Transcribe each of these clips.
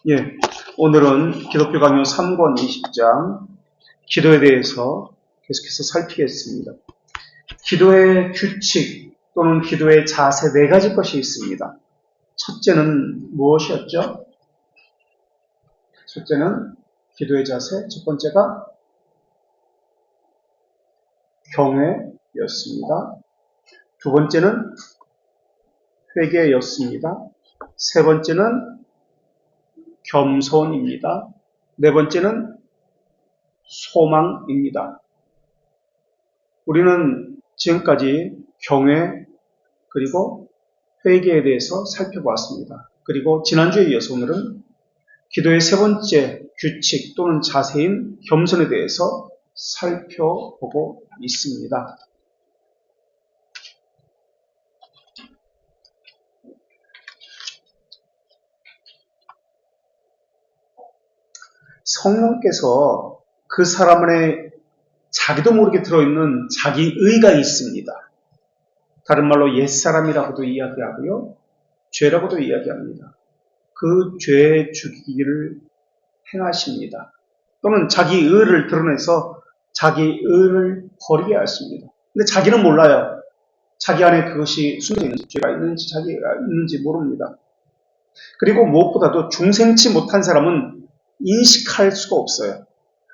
예, 오늘은 기독교 강요 3권 20장 기도에 대해서 계속해서 살피겠습니다. 기도의 규칙 또는 기도의 자세 네 가지 것이 있습니다. 첫째는 무엇이었죠? 첫째는 기도의 자세, 첫 번째가 경외였습니다. 두 번째는 회개였습니다. 세 번째는 겸손입니다. 네 번째는 소망입니다. 우리는 지금까지 경외 그리고 회개에 대해서 살펴보았습니다. 그리고 지난주에 이어서 오늘은 기도의 세 번째 규칙 또는 자세인 겸손에 대해서 살펴보고 있습니다. 성령께서 그 사람 안에 자기도 모르게 들어있는 자기의가 있습니다. 다른 말로 옛사람이라고도 이야기하고요. 죄라고도 이야기합니다. 그 죄의 주기를 행하십니다. 또는 자기의를 드러내서 자기의를 버리게 하십니다. 근데 자기는 몰라요. 자기 안에 그것이 숨겨 있는지, 죄가 있는지, 자기가 있는지 모릅니다. 그리고 무엇보다도 중생치 못한 사람은 인식할 수가 없어요.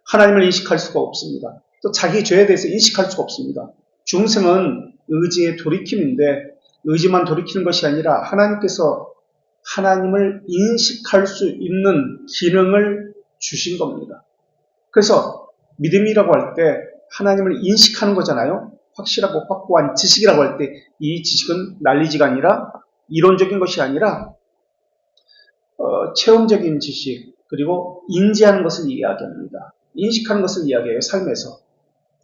하나님을 인식할 수가 없습니다. 또 자기 죄에 대해서 인식할 수가 없습니다. 중생은 의지의 돌이킴인데 의지만 돌이키는 것이 아니라 하나님께서 하나님을 인식할 수 있는 기능을 주신 겁니다. 그래서 믿음이라고 할 때 하나님을 인식하는 거잖아요. 확실하고 확고한 지식이라고 할 때 이 지식은 난리지가 아니라 이론적인 것이 아니라 체험적인 지식 그리고 인지하는 것을 이야기합니다. 인식하는 것을 이야기해요. 삶에서.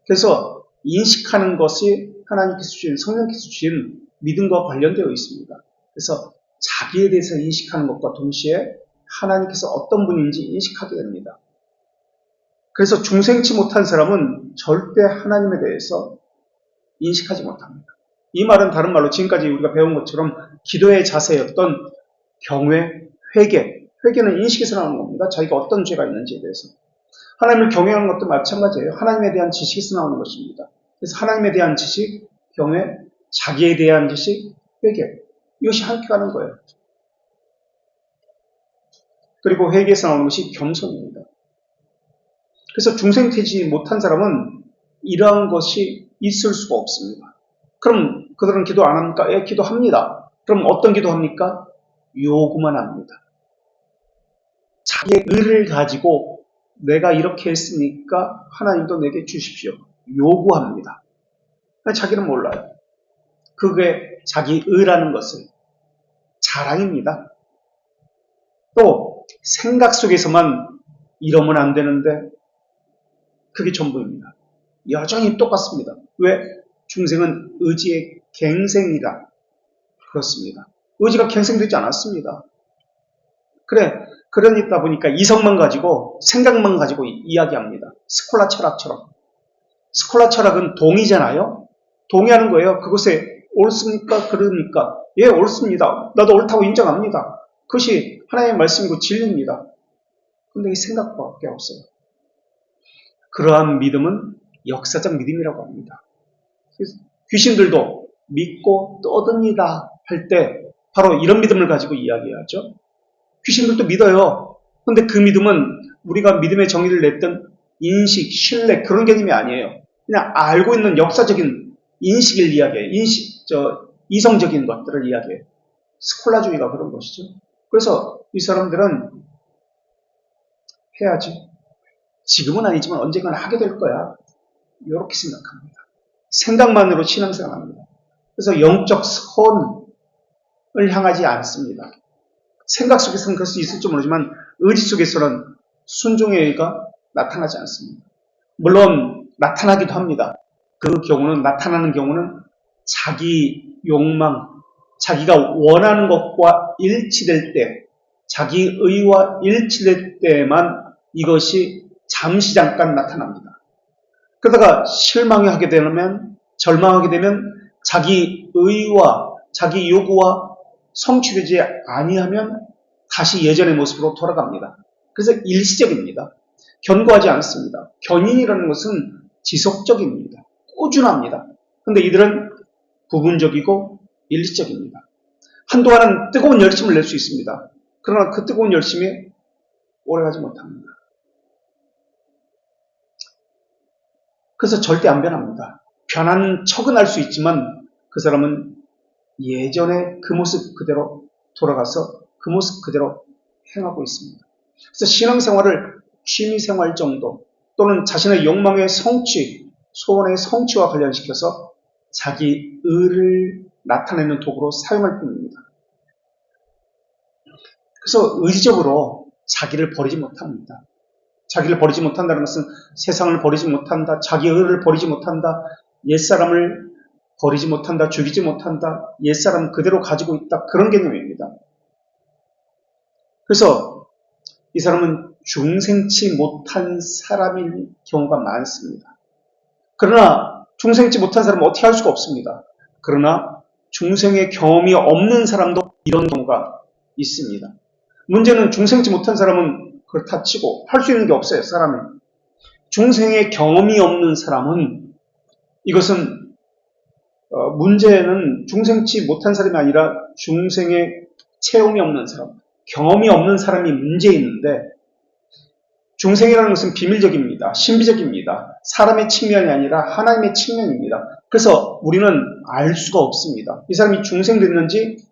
그래서 인식하는 것이 하나님께서 주신 성령께서 주신 믿음과 관련되어 있습니다. 그래서 자기에 대해서 인식하는 것과 동시에 하나님께서 어떤 분인지 인식하게 됩니다. 그래서 중생치 못한 사람은 절대 하나님에 대해서 인식하지 못합니다. 이 말은 다른 말로 지금까지 우리가 배운 것처럼 기도의 자세였던 경외, 회개. 회개는 인식에서 나오는 겁니다. 자기가 어떤 죄가 있는지에 대해서. 하나님을 경외하는 것도 마찬가지예요. 하나님에 대한 지식에서 나오는 것입니다. 그래서 하나님에 대한 지식, 경외, 자기에 대한 지식, 회개. 이것이 함께 가는 거예요. 그리고 회개에서 나오는 것이 겸손입니다. 그래서 중생되지 못한 사람은 이러한 것이 있을 수가 없습니다. 그럼 그들은 기도 안 합니까? 예, 기도합니다. 그럼 어떤 기도합니까? 요구만 합니다. 자기의 의를 가지고 내가 이렇게 했으니까 하나님도 내게 주십시오. 요구합니다. 자기는 몰라요. 그게 자기 의라는 것은 자랑입니다. 또 생각 속에서만 이러면 안 되는데 그게 전부입니다. 여전히 똑같습니다. 왜? 중생은 의지의 갱생이라 그렇습니다. 의지가 갱생되지 않았습니다. 그러다 보니까 이성만 가지고 생각만 가지고 이야기합니다. 스콜라 철학처럼. 스콜라 철학은 동의잖아요. 동의하는 거예요. 그것에 옳습니까? 그러니까 예, 옳습니다. 나도 옳다고 인정합니다. 그것이 하나님의 말씀이고 진리입니다. 그런데 이 생각밖에 없어요. 그러한 믿음은 역사적 믿음이라고 합니다. 귀신들도 믿고 떠듭니다 할 때 바로 이런 믿음을 가지고 이야기하죠. 귀신들도 믿어요. 그런데 그 믿음은 우리가 믿음의 정의를 냈던 인식, 신뢰 그런 개념이 아니에요. 그냥 알고 있는 역사적인 인식을 이야기해요. 이성적인 것들을 이야기해요. 스콜라주의가 그런 것이죠. 그래서 이 사람들은 해야지. 지금은 아니지만 언젠가는 하게 될 거야. 이렇게 생각합니다. 생각만으로 신앙생활합니다. 그래서 영적 선을 향하지 않습니다. 생각 속에서는 그럴 수 있을지 모르지만 의지 속에서는 순종의 의가 나타나지 않습니다. 물론 나타나기도 합니다. 그 경우는 나타나는 경우는 자기 욕망, 자기가 원하는 것과 일치될 때, 자기 의와 일치될 때만 이것이 잠시 잠깐 나타납니다. 그러다가 실망하게 되면, 절망하게 되면 자기 의와 자기 요구와 성취되지 아니하면 다시 예전의 모습으로 돌아갑니다. 그래서 일시적입니다. 견고하지 않습니다. 견인이라는 것은 지속적입니다. 꾸준합니다. 근데 이들은 부분적이고 일시적입니다. 한동안은 뜨거운 열심을 낼 수 있습니다. 그러나 그 뜨거운 열심이 오래가지 못합니다. 그래서 절대 안 변합니다. 변한 척은 할 수 있지만 그 사람은 예전의 그 모습 그대로 돌아가서 그 모습 그대로 행하고 있습니다. 그래서 신앙생활을 취미생활 정도 또는 자신의 욕망의 성취, 소원의 성취와 관련시켜서 자기 의를 나타내는 도구로 사용할 뿐입니다. 그래서 의지적으로 자기를 버리지 못합니다. 자기를 버리지 못한다는 것은 세상을 버리지 못한다, 자기 의를 버리지 못한다, 옛사람을 버리지 못한다, 죽이지 못한다, 옛사람 그대로 가지고 있다, 그런 개념입니다. 그래서 이 사람은 중생치 못한 사람일 경우가 많습니다. 그러나 중생치 못한 사람은 어떻게 할 수가 없습니다. 그러나 중생의 경험이 없는 사람도 이런 경우가 있습니다. 문제는 중생치 못한 사람은 그렇다 치고 할 수 있는 게 없어요. 사람은. 중생의 경험이 없는 사람은 이것은 문제는 중생치 못한 사람이 아니라 중생의 체험이 없는 사람, 경험이 없는 사람이 문제 있는데 중생이라는 것은 비밀적입니다. 신비적입니다. 사람의 측면이 아니라 하나님의 측면입니다. 그래서 우리는 알 수가 없습니다. 이 사람이 중생됐는지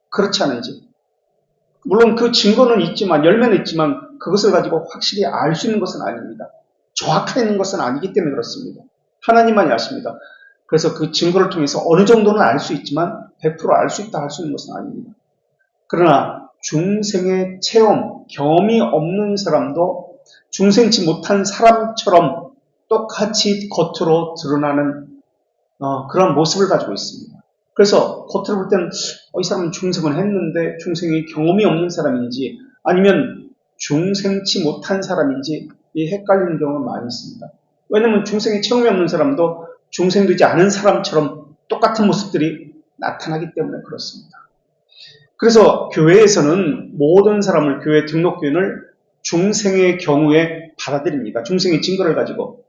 그렇지 않은지. 물론 그 증거는 있지만 열매는 있지만 그것을 가지고 확실히 알 수 있는 것은 아닙니다. 정확하게 있는 것은 아니기 때문에 그렇습니다. 하나님만이 아십니다. 그래서 그 증거를 통해서 어느 정도는 알 수 있지만 100% 알 수 있다 할 수 있는 것은 아닙니다. 그러나 중생의 체험, 경험이 없는 사람도 중생치 못한 사람처럼 똑같이 겉으로 드러나는 그런 모습을 가지고 있습니다. 그래서 겉으로 볼 때는 이 사람은 중생을 했는데 중생의 경험이 없는 사람인지 아니면 중생치 못한 사람인지 헷갈리는 경우가 많이 있습니다. 왜냐하면 중생의 체험이 없는 사람도 중생되지 않은 사람처럼 똑같은 모습들이 나타나기 때문에 그렇습니다. 그래서 교회에서는 모든 사람을 교회 등록교인을 중생의 경우에 받아들입니다. 중생의 증거를 가지고.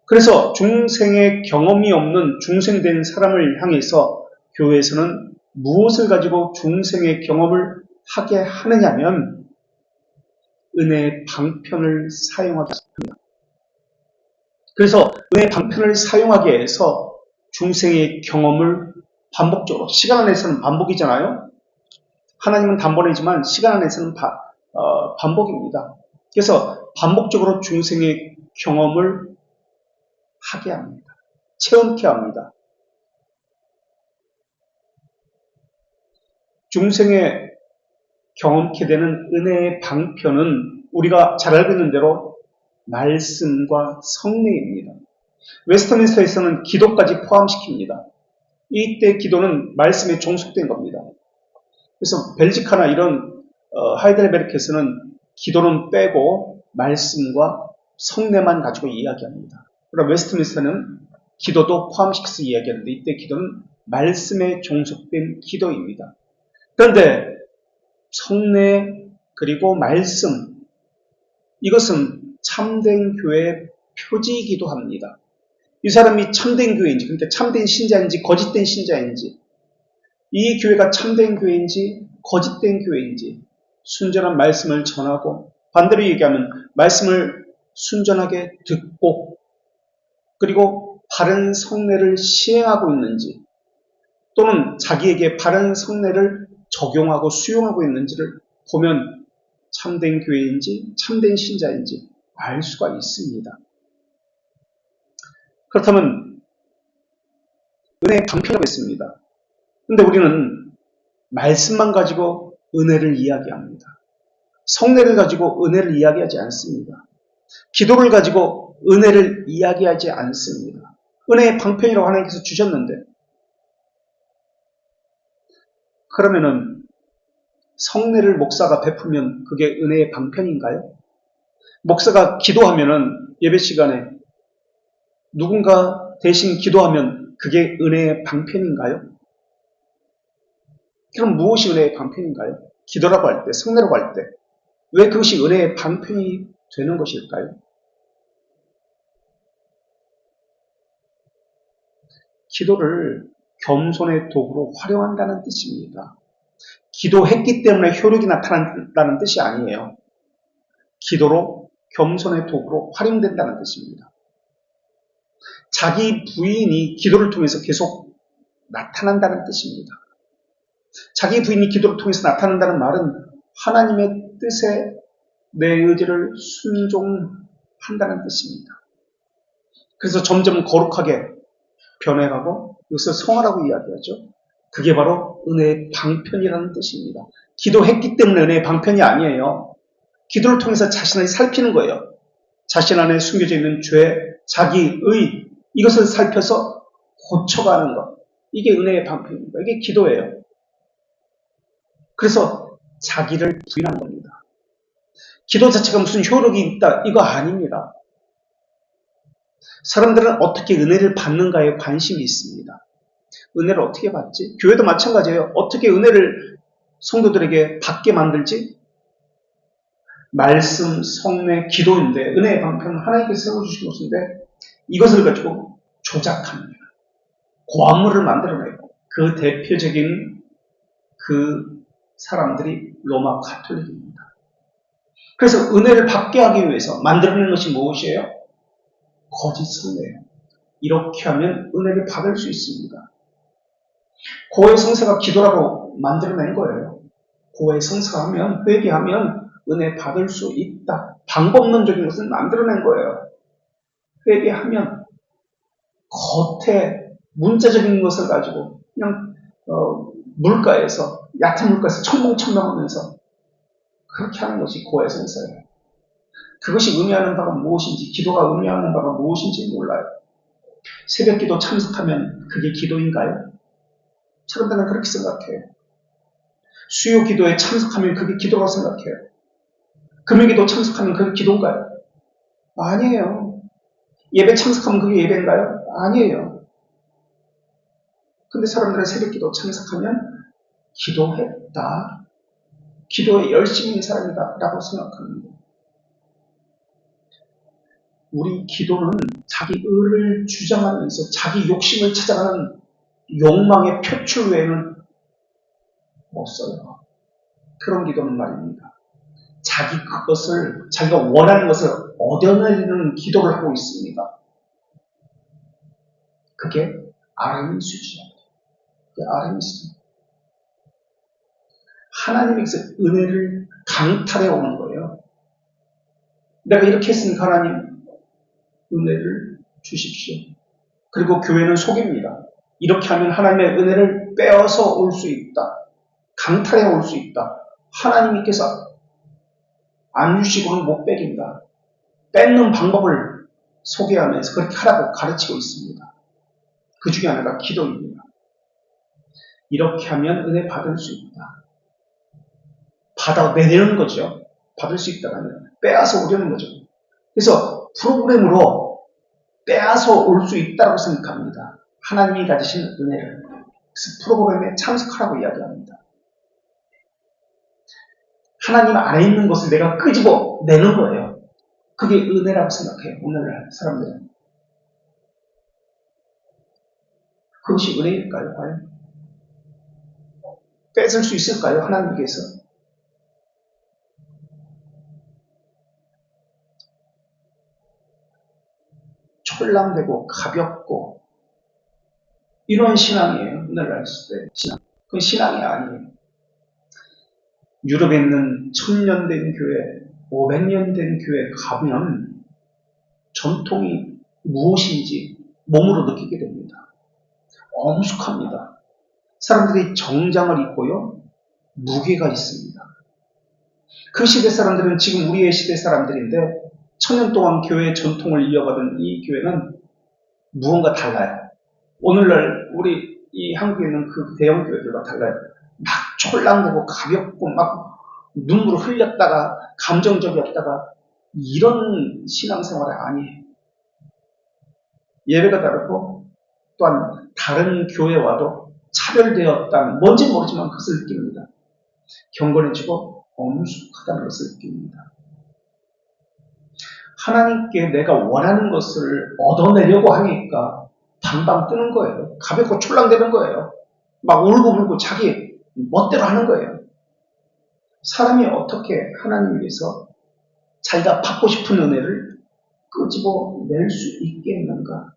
그래서 중생의 경험이 없는 중생된 사람을 향해서 교회에서는 무엇을 가지고 중생의 경험을 하게 하느냐면 은혜의 방편을 사용하게 합니다. 그래서 은혜의 방편을 사용하게 해서 중생의 경험을 반복적으로, 시간 안에서는 반복이잖아요. 하나님은 단번이지만 시간 안에서는 반복입니다. 그래서 반복적으로 중생의 경험을 하게 합니다. 체험케 합니다. 중생의 경험케 되는 은혜의 방편은 우리가 잘 알고 있는 대로 말씀과 성례입니다. 웨스트민스터에서는 기도까지 포함시킵니다. 이때 기도는 말씀에 종속된 겁니다. 그래서 벨지카나 이런 하이델베르크에서는 기도는 빼고 말씀과 성례만 가지고 이야기합니다. 그러나 웨스트민스터는 기도도 포함시켜서 이야기하는데 이때 기도는 말씀에 종속된 기도입니다. 그런데 성례 그리고 말씀 이것은 참된 교회의 표지이기도 합니다. 이 사람이 참된 교회인지 그러니까 참된 신자인지 거짓된 신자인지 이 교회가 참된 교회인지 거짓된 교회인지 순전한 말씀을 전하고 반대로 얘기하면 말씀을 순전하게 듣고 그리고 바른 성례를 시행하고 있는지 또는 자기에게 바른 성례를 적용하고 수용하고 있는지를 보면 참된 교회인지 참된 신자인지 알 수가 있습니다. 그렇다면 은혜의 방편이라고 했습니다. 그런데 우리는 말씀만 가지고 은혜를 이야기합니다. 성례를 가지고 은혜를 이야기하지 않습니다. 기도를 가지고 은혜를 이야기하지 않습니다. 은혜의 방편이라고 하나님께서 주셨는데 그러면은 성례를 목사가 베풀면 그게 은혜의 방편인가요? 목사가 기도하면은 예배 시간에 누군가 대신 기도하면 그게 은혜의 방편인가요? 그럼 무엇이 은혜의 방편인가요? 기도라고 할 때, 성례라고 할 때, 왜 그것이 은혜의 방편이 되는 것일까요? 기도를 겸손의 도구로 활용한다는 뜻입니다. 기도했기 때문에 효력이 나타난다는 뜻이 아니에요. 기도로 겸손의 도구로 활용된다는 뜻입니다. 자기 부인이 기도를 통해서 계속 나타난다는 뜻입니다. 자기 부인이 기도를 통해서 나타난다는 말은 하나님의 뜻에 내 의지를 순종한다는 뜻입니다. 그래서 점점 거룩하게 변해가고 이것을 성화라고 이야기하죠. 그게 바로 은혜의 방편이라는 뜻입니다. 기도했기 때문에 은혜의 방편이 아니에요. 기도를 통해서 자신을 살피는 거예요. 자신 안에 숨겨져 있는 죄, 자기의 이것을 살펴서 고쳐가는 것. 이게 은혜의 방편입니다. 이게 기도예요. 그래서 자기를 부인하는 겁니다. 기도 자체가 무슨 효력이 있다 이거 아닙니다. 사람들은 어떻게 은혜를 받는가에 관심이 있습니다. 은혜를 어떻게 받지? 교회도 마찬가지예요. 어떻게 은혜를 성도들에게 받게 만들지? 말씀, 성례, 기도인데 은혜의 방편은 하나님께서 세워주신 것인데 이것을 가지고 조작합니다. 고안물을 만들어내고 그 대표적인 그 사람들이 로마 가톨릭입니다. 그래서 은혜를 받게 하기 위해서 만들어낸 것이 무엇이에요? 거짓 성례예요. 이렇게 하면 은혜를 받을 수 있습니다. 고해 성사가 기도라고 만들어낸 거예요. 고해 성사하면 회개하면 은혜 받을 수 있다. 방법론적인 것을 만들어낸 거예요. 회개하면 겉에 문자적인 것을 가지고 그냥 물가에서 얕은 물가에서 첨벙첨벙하면서 그렇게 하는 것이 고해 성사예요. 그것이 의미하는 바가 무엇인지, 기도가 의미하는 바가 무엇인지 몰라요. 새벽기도 참석하면 그게 기도인가요? 사람들은 그렇게 생각해요. 수요 기도에 참석하면 그게 기도라고 생각해요. 금요기도 참석하면 그게 기도인가요? 아니에요. 예배 참석하면 그게 예배인가요? 아니에요. 근데 사람들은 새벽기도 참석하면 기도했다. 기도에 열심히 있는 사람이다 라고 생각합니다. 우리 기도는 자기 의를 주장하면서 자기 욕심을 찾아가는 욕망의 표출 외에는 못 써요. 그런 기도는 말입니다. 자기가 원하는 것을 얻어내리는 기도를 하고 있습니다. 그게 아르미수죠. 그게 아르미수. 하나님께서 은혜를 강탈해 오는 거예요. 내가 이렇게 했으니까 하나님 은혜를 주십시오. 그리고 교회는 속입니다. 이렇게 하면 하나님의 은혜를 빼어서 올 수 있다. 강탈해 올 수 있다. 하나님께서 안 주시고는 못 빼긴다. 뺏는 방법을 소개하면서 그렇게 하라고 가르치고 있습니다. 그 중에 하나가 기도입니다. 이렇게 하면 은혜 받을 수 있다. 받아내려는 거죠. 받을 수 있다가 아니라 빼앗아 오려는 거죠. 그래서 프로그램으로 빼앗아 올 수 있다고 생각합니다. 하나님이 가지신 은혜를. 그래서 프로그램에 참석하라고 이야기합니다. 하나님 안에 있는 것을 내가 끄집어 내는 거예요. 그게 은혜라고 생각해요. 오늘날 사람들은. 그것이 은혜일까요? 과연? 뺏을 수 있을까요? 하나님께서? 촐랑되고 가볍고 이런 신앙이에요. 오늘날 시대 신앙. 그건 신앙이 아니에요. 유럽에 있는 1000년 된 교회, 500년 된 교회 가면 전통이 무엇인지 몸으로 느끼게 됩니다. 엄숙합니다. 사람들이 정장을 입고요. 무게가 있습니다. 그 시대 사람들은 지금 우리의 시대 사람들인데 1000년 동안 교회의 전통을 이어가던 이 교회는 무언가 달라요. 오늘날 우리 이 한국에 있는 그 대형 교회들과 달라요. 막 촐랑대고 가볍고 막 눈물 흘렸다가 감정적이었다가 이런 신앙생활이 아니에요. 예배가 다르고 또한 다른 교회와도 차별되었다는 뭔지 모르지만 그것을 느낍니다. 경건해지고 엄숙하다는 것을 느낍니다. 하나님께 내가 원하는 것을 얻어내려고 하니까 방방 뜨는 거예요. 가볍고 촐랑대는 거예요. 막 울고불고 자기 멋대로 하는 거예요. 사람이 어떻게 하나님 위해서 자기가 받고 싶은 은혜를 끄집어낼 수 있겠는가?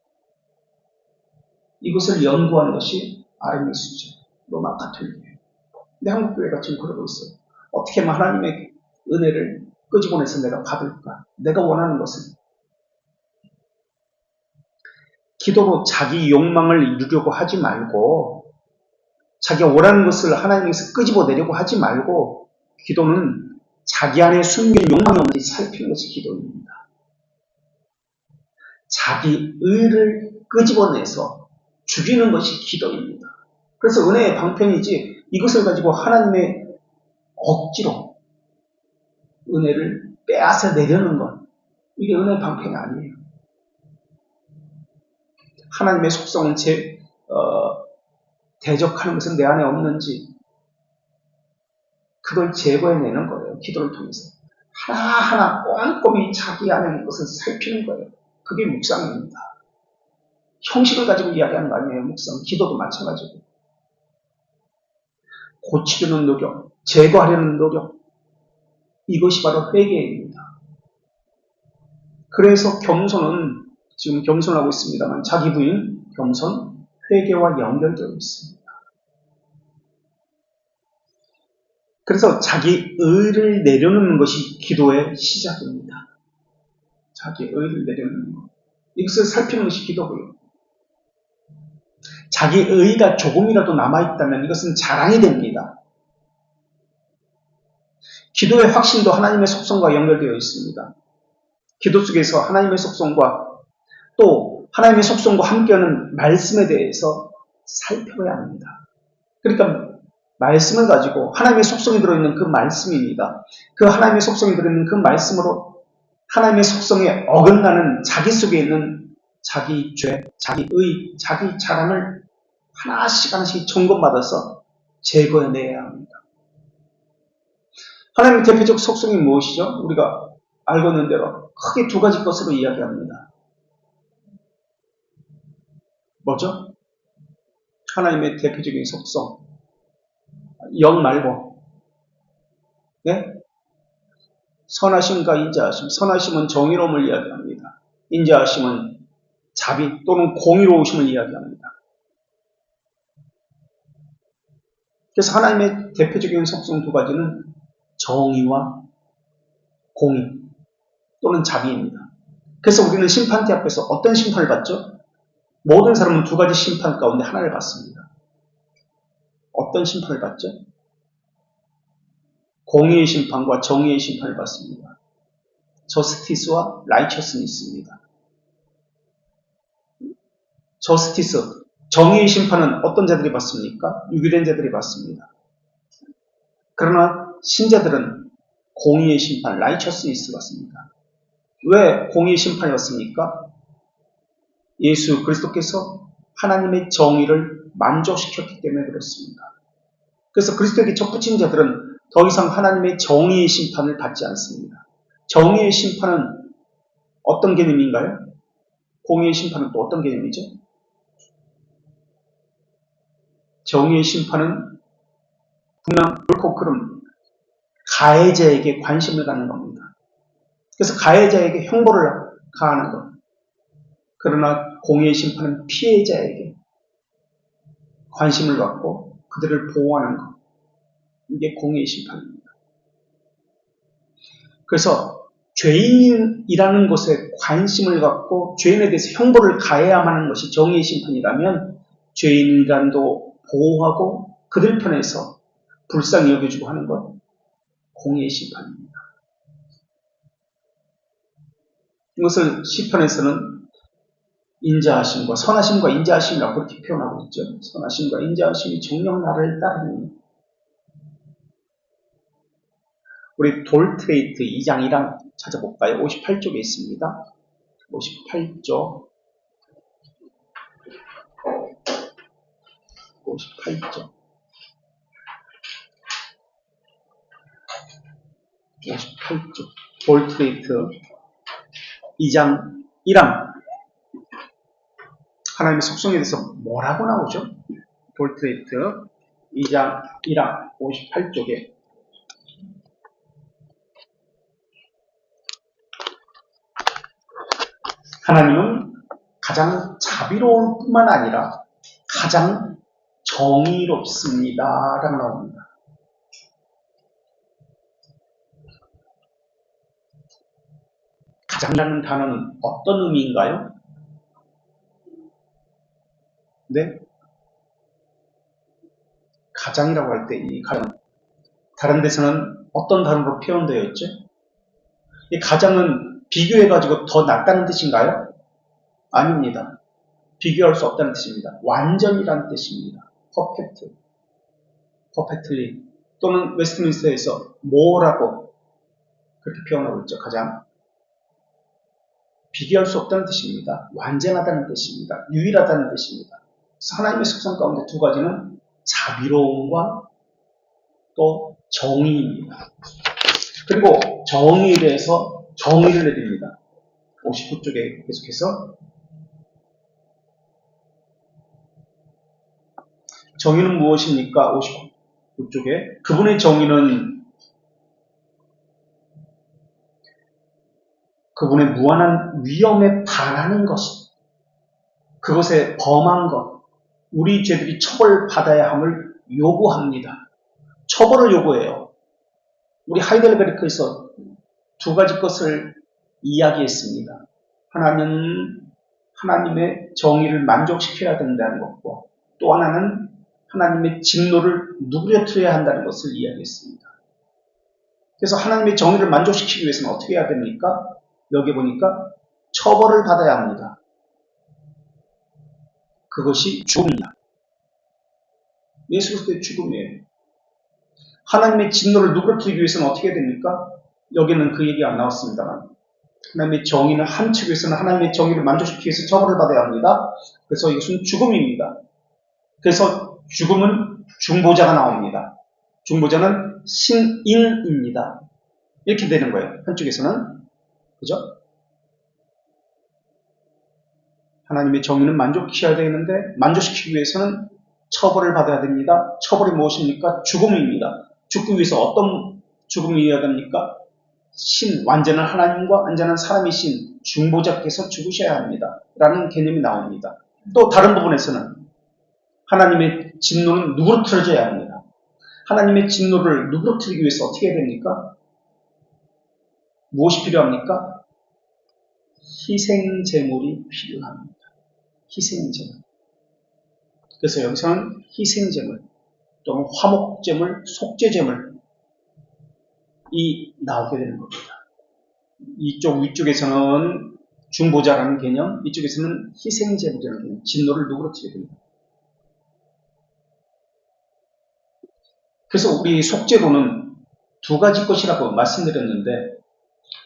이것을 연구하는 것이 아르미스죠. 로마 가톨릭이에요. 근데 한국교회가 지금 그러고 있어요. 어떻게 하면 하나님의 은혜를 끄집어내서 내가 받을까? 내가 원하는 것을. 기도로 자기 욕망을 이루려고 하지 말고, 자기가 원하는 것을 하나님에서 끄집어내려고 하지 말고, 기도는 자기 안에 숨긴 욕망이 없는지 살피는 것이 기도입니다. 자기 의를 끄집어내서 죽이는 것이 기도입니다. 그래서 은혜의 방편이지, 이것을 가지고 하나님의 억지로 은혜를 빼앗아 내려는 것, 이게 은혜의 방편이 아니에요. 하나님의 속성은 대적하는 것은 내 안에 없는지 그걸 제거해내는 거예요. 기도를 통해서. 하나하나 꼼꼼히 자기 안에 있는 것을 살피는 거예요. 그게 묵상입니다. 형식을 가지고 이야기하는 거 아니에요. 묵상. 기도도 마찬가지고. 고치려는 노력, 제거하려는 노력, 이것이 바로 회개입니다. 그래서 겸손은 지금 겸손하고 있습니다만 자기 부인 겸손, 회개와 연결되어 있습니다. 그래서 자기 의를 내려놓는 것이 기도의 시작입니다. 자기 의를 내려놓는 것. 이것을 살피는 것이 기도고요. 자기 의가 조금이라도 남아있다면 이것은 자랑이 됩니다. 기도의 확신도 하나님의 속성과 연결되어 있습니다. 기도 속에서 하나님의 속성과 또 하나님의 속성과 함께하는 말씀에 대해서 살펴봐야 합니다. 그러니까 말씀을 가지고 하나님의 속성이 들어있는 그 말씀입니다. 그 하나님의 속성이 들어있는 그 말씀으로 하나님의 속성에 어긋나는 자기 속에 있는 자기 죄, 자기 의, 자기 자랑을 하나씩 점검받아서 제거해내야 합니다. 하나님의 대표적 속성이 무엇이죠? 우리가 알고 있는 대로 크게 두 가지 것으로 이야기합니다. 뭐죠? 하나님의 대표적인 속성. 영 말고, 네? 선하심과 인자하심. 선하심은 정의로움을 이야기합니다. 인자하심은 자비 또는 공의로우심을 이야기합니다. 그래서 하나님의 대표적인 속성 두 가지는 정의와 공의 또는 자비입니다. 그래서 우리는 심판대 앞에서 어떤 심판을 받죠? 모든 사람은 두 가지 심판 가운데 하나를 받습니다. 어떤 심판을 받죠? 공의의 심판과 정의의 심판을 받습니다. 저스티스와 라이처스니스입니다. 저스티스, 정의의 심판은 어떤 자들이 받습니까? 유기된 자들이 받습니다. 그러나 신자들은 공의의 심판, 라이처스니스 받습니다. 왜 공의의 심판이 왔습니까? 예수 그리스도께서 하나님의 정의를 만족시켰기 때문에 그렇습니다. 그래서 그리스도에게 접붙인 자들은 더 이상 하나님의 정의의 심판을 받지 않습니다. 정의의 심판은 어떤 개념인가요? 공의의 심판은 또 어떤 개념이죠? 정의의 심판은 분명 옳고 그름 가해자에게 관심을 갖는 겁니다. 그래서 가해자에게 형벌을 가하는 것. 그러나 공의의 심판은 피해자에게 관심을 갖고 그들을 보호하는 것. 이게 공의의 심판입니다. 그래서 죄인이라는 것에 관심을 갖고 죄인에 대해서 형벌을 가해야만 하는 것이 정의의 심판이라면 죄인간도 보호하고 그들 편에서 불쌍히 여겨주고 하는 것 공의의 심판입니다. 이것을 시편에서는 인자하심과 선하심과 인자하심이라고 그렇게 표현하고 있죠. 선하심과 인자하심이 정녕 나를 따르니. 우리 돌트레이트 2장 1장 찾아볼까요? 58쪽에 있습니다. 58쪽. 58쪽. 58쪽 볼트레이트 2장 1항 하나님의 속성에 대해서 뭐라고 나오죠? 볼트레이트 2장 1항 58쪽에 하나님은 가장 자비로운 뿐만 아니라 가장 정의롭습니다 라고 나옵니다. 가장이라는 단어는 어떤 의미인가요? 네? 가장이라고 할 때 이 가장 다른 데서는 어떤 단어로 표현되어 있죠? 이 가장은 비교해가지고 더 낫다는 뜻인가요? 아닙니다. 비교할 수 없다는 뜻입니다. 완전이라는 뜻입니다. perfectly 또는 웨스트민스터에서 more라고 그렇게 표현하고 있죠. 가장 비교할 수 없다는 뜻입니다. 완전하다는 뜻입니다. 유일하다는 뜻입니다. 그래서 하나님의 속성 가운데 두 가지는 자비로움과 또 정의입니다. 그리고 정의에 대해서 정의를 내립니다. 59쪽에 계속해서 정의는 무엇입니까? 59쪽에 그분의 정의는 그분의 무한한 위험에 반하는 것, 그것에 범한 것, 우리 죄들이 처벌받아야 함을 요구합니다. 처벌을 요구해요. 우리 하이델베르크에서 두 가지 것을 이야기했습니다. 하나는 하나님의 정의를 만족시켜야 된다는 것과 또 하나는 하나님의 진노를 누그러뜨려야 한다는 것을 이야기했습니다. 그래서 하나님의 정의를 만족시키기 위해서는 어떻게 해야 됩니까? 여기 보니까 처벌을 받아야 합니다. 그것이 죽음이다. 예수 그리스도의 죽음이에요. 하나님의 진노를 누그러뜨리기 위해서는 어떻게 해야 됩니까? 여기는 그 얘기 안 나왔습니다만 하나님의 정의는 한 측에서는 하나님의 정의를 만족시키기 위해서 처벌을 받아야 합니다. 그래서 이것은 죽음입니다. 그래서 죽음은 중보자가 나옵니다. 중보자는 신인입니다. 이렇게 되는 거예요. 한쪽에서는 그죠? 하나님의 정의는 만족시켜야 되는데 만족시키기 위해서는 처벌을 받아야 됩니다. 처벌이 무엇입니까? 죽음입니다. 죽기 위해서 어떤 죽음이어야 됩니까? 완전한 하나님과 완전한 사람이신 중보자께서 죽으셔야 합니다. 라는 개념이 나옵니다. 또 다른 부분에서는 하나님의 진노는 누그러뜨려져야 합니다. 하나님의 진노를 누그러뜨리기 위해서 어떻게 해야 됩니까? 무엇이 필요합니까? 희생제물이 필요합니다. 희생제물. 그래서 여기서는 희생제물 또는 화목제물, 속죄제물이 나오게 되는 겁니다. 이쪽 위쪽에서는 중보자라는 개념, 이쪽에서는 희생제물이라는 개념, 진노를 누그러뜨리게 됩니다. 그래서 우리 속죄로는 두 가지 것이라고 말씀드렸는데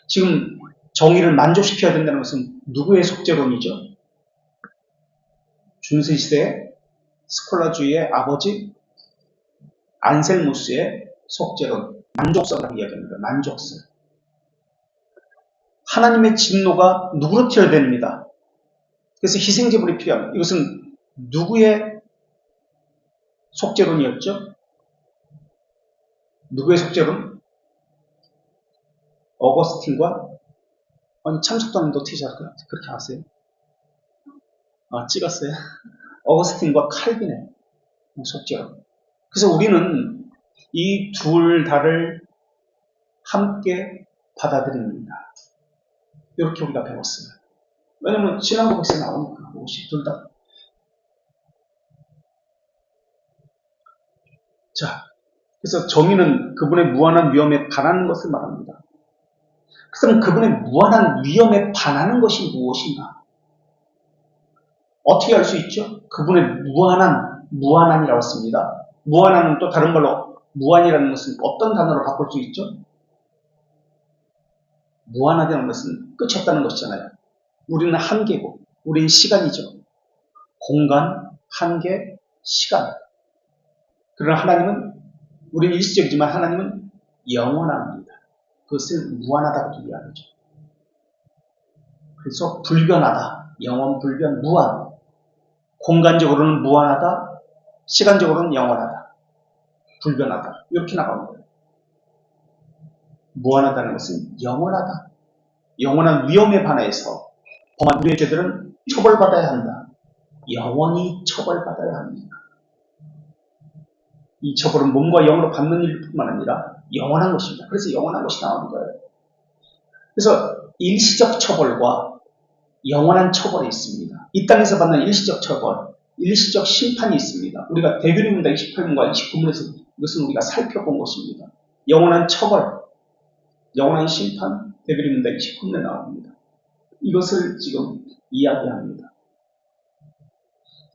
지금 정의를 만족시켜야 된다는 것은 누구의 속죄론이죠? 중세시대의 스콜라주의의 아버지 안셀무스의 속죄론, 만족설이라고 이야기합니다. 만족설. 하나님의 진노가 누그러뜨려야 됩니다. 그래서 희생제물이 필요합니다. 이것은 누구의 속죄론이었죠? 누구의 속죄론? 어거스틴과 아니 참석도 하는데 어떻게 그렇게 아세요? 찍었어요. 어거스틴과 칼빈의 속죄론. 그래서 우리는 이 둘 다를 함께 받아들입니다. 이렇게 우리가 배웠어요. 왜냐면 신앙고백에서 나오니까 둘 다. 자, 그래서 정의는 그분의 무한한 위험에 반하는 것을 말합니다. 그럼 그분의 무한한 위험에 반하는 것이 무엇인가? 어떻게 알 수 있죠? 그분의 무한한이라고 씁니다. 무한한은 또 다른 말로 무한이라는 것은 어떤 단어로 바꿀 수 있죠? 무한하다는 것은 끝이 없다는 것이잖아요. 우리는 한계고, 우리는 시간이죠. 공간, 한계, 시간. 그러나 하나님은, 우리는 일시적이지만 하나님은 영원합니다. 그것을 무한하다고도 이야기하죠. 그래서 불변하다, 영원, 불변, 무한. 공간적으로는 무한하다, 시간적으로는 영원하다, 불변하다. 이렇게 나가는 거예요. 무한하다는 것은 영원하다. 영원한 위험에 반해서 범한 우리의 죄들은 처벌받아야 한다. 영원히 처벌받아야 합니다. 이 처벌은 몸과 영으로 받는 일뿐만 아니라 영원한 것입니다. 그래서 영원한 것이 나오는 거예요. 그래서 일시적 처벌과 영원한 처벌이 있습니다. 이 땅에서 받는 일시적 처벌, 일시적 심판이 있습니다. 우리가 대변인문답 28문과 29문에서 이것은 우리가 살펴본 것입니다. 영원한 처벌, 영원한 심판, 대변인문답 29문에 나옵니다. 이것을 지금 이야기합니다.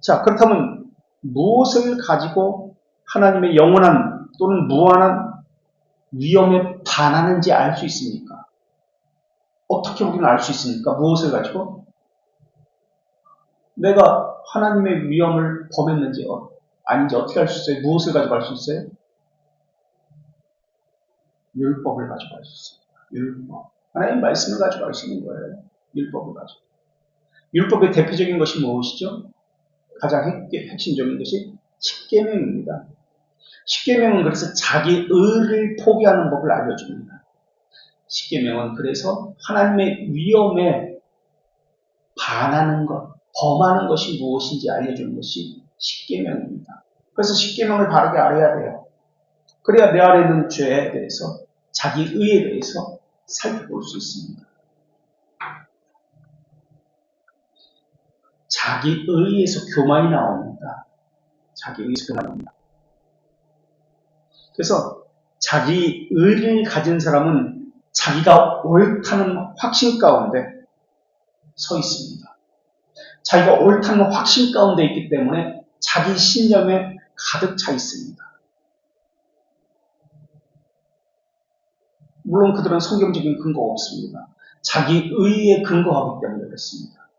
자, 그렇다면 무엇을 가지고 하나님의 영원한 또는 무한한 위험에 반하는지 알 수 있습니까? 어떻게 우리는 알 수 있습니까? 무엇을 가지고? 내가 하나님의 위험을 범했는지 아닌지 어떻게 알 수 있어요? 무엇을 가지고 알 수 있어요? 율법을 가지고 알 수 있습니다. 율법. 하나님의 말씀을 가지고 알 수 있는 거예요. 율법을 가지고. 율법의 대표적인 것이 무엇이죠? 가장 핵심적인 것이 십계명입니다. 십계명은 그래서 자기 의를 포기하는 법을 알려줍니다. 십계명은 그래서 하나님의 위험에 반하는 것, 범하는 것이 무엇인지 알려주는 것이 십계명입니다. 그래서 십계명을 바르게 알아야 돼요. 그래야 내 안에 있는 죄에 대해서, 자기 의에 대해서 살펴볼 수 있습니다. 자기 의에서 교만이 나옵니다. 자기 의에서 교만이 나옵니다. 그래서 자기 의를 가진 사람은 자기가 옳다는 확신 가운데 서 있습니다. 자기가 옳다는 확신 가운데 있기 때문에 자기 신념에 가득 차 있습니다. 물론 그들은 성경적인 근거가 없습니다. 자기 의에 근거하기 때문에 그렇습니다.